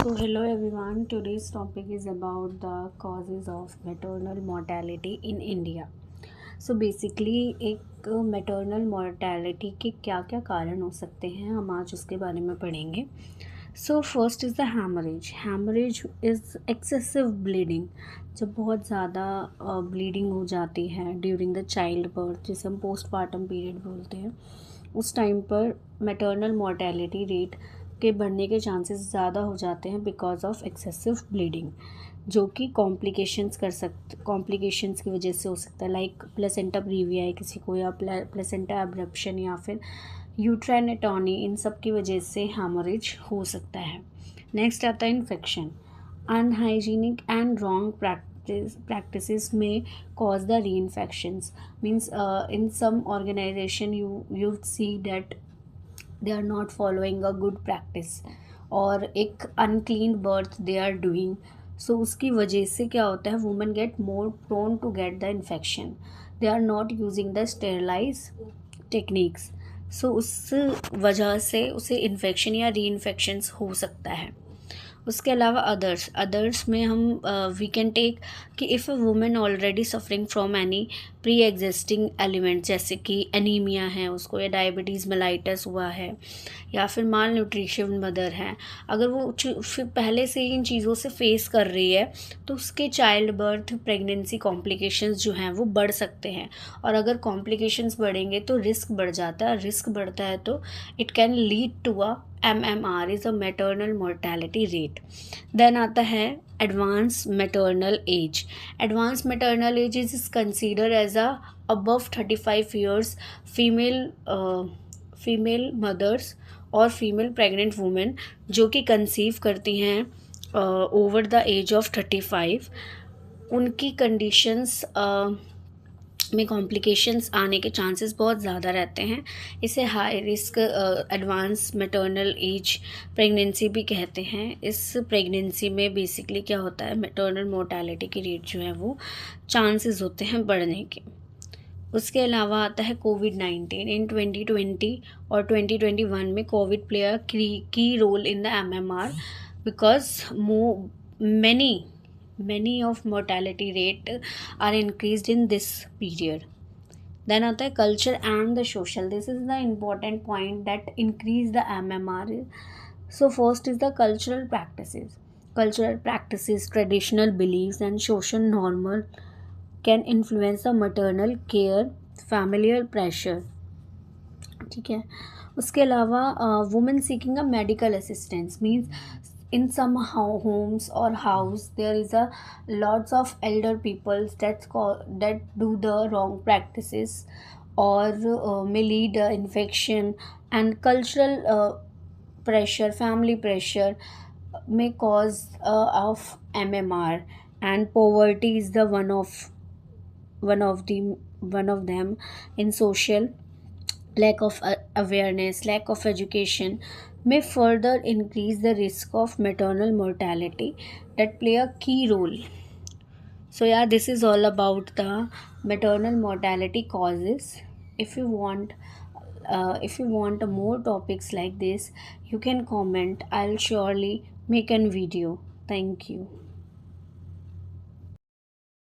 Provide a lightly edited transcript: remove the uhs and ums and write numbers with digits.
So hello everyone, today's topic is about the causes of maternal mortality in India. So basically एक maternal mortality के क्या क्या कारण हो सकते हैं हम आज उसके बारे में पढ़ेंगे. So first is the hemorrhage. Hemorrhage is excessive bleeding. जब बहुत ज़्यादा bleeding हो जाती है during the child birth, जिसे हम postpartum period बोलते हैं, उस टाइम पर maternal mortality rate के बढ़ने के चांसेस ज़्यादा हो जाते हैं बिकॉज ऑफ एक्सेसिव ब्लीडिंग, जो कि कॉम्प्लिकेशंस की वजह से हो सकता है, लाइक प्लेसेंटा प्रीविया है किसी को, या प्लेसेंटा एब्रप्शन, या फिर यूट्राइन एटॉनी. इन सब की वजह से हेमोरेज हो सकता है. नेक्स्ट आता है infection. Unhygienic and wrong practices may cause the reinfections. Means in some organization you see that they are not following a good practice और एक unclean birth they are doing. So उसकी वजह से क्या होता है, women get more prone to get the infection. They are not using the sterilized techniques. So उस वजह से उसे इन्फेक्शन या री इन्फेक्शंस हो सकता है. उसके अलावा अदर्स में हम वी कैन टेक कि if a women already suffering from any pre existing element, जैसे कि एनीमिया है उसको, या डायबिटीज़ मेलाइटस हुआ है, या फिर माल न्यूट्रिशन मदर है, अगर वो फिर पहले से ही इन चीज़ों से फेस कर रही है तो उसके चाइल्ड बर्थ प्रेगनेंसी कॉम्प्लिकेशंस जो हैं वो बढ़ सकते हैं. और अगर कॉम्प्लिकेशंस बढ़ेंगे तो रिस्क बढ़ जाता है. रिस्क बढ़ता है तो it can lead to a MMR is a maternal mortality rate. Then आता है advance maternal age. Advance maternal age is consider age a above 35 years female mothers और फीमेल प्रेग्नेंट वुमेन जो कि कंसीव करती हैं ओवर द एज ऑफ 35, उनकी conditions में complications आने के चांसेस बहुत ज़्यादा रहते हैं. इसे high risk advance maternal age pregnancy भी कहते हैं. इस प्रेगनेंसी में बेसिकली क्या होता है, मैटरनल मोर्टेलिटी की रेट जो है वो चांसेस होते हैं बढ़ने के. उसके अलावा आता है कोविड-19. इन 2020 और 2021 में Covid play a key role in the MMR because many of mortality rate are increased in this period. Then आता है culture and the social. This is the important point that increase the MMR. So first is the cultural practices. Cultural practices, traditional beliefs and social normal can influence the maternal care, familial pressure. ठीक है. उसके अलावा women seeking a medical assistance means in some homes or house there is a lots of elder people that do the wrong practices or may lead infection, and cultural pressure, family pressure may cause of MMR, and poverty is the one of them in social. Lack of awareness, lack of education may further increase the risk of maternal mortality that play a key role. So yeah, this is all about the maternal mortality causes. If you want more topics like this, you can comment. I'll surely make a video. Thank you.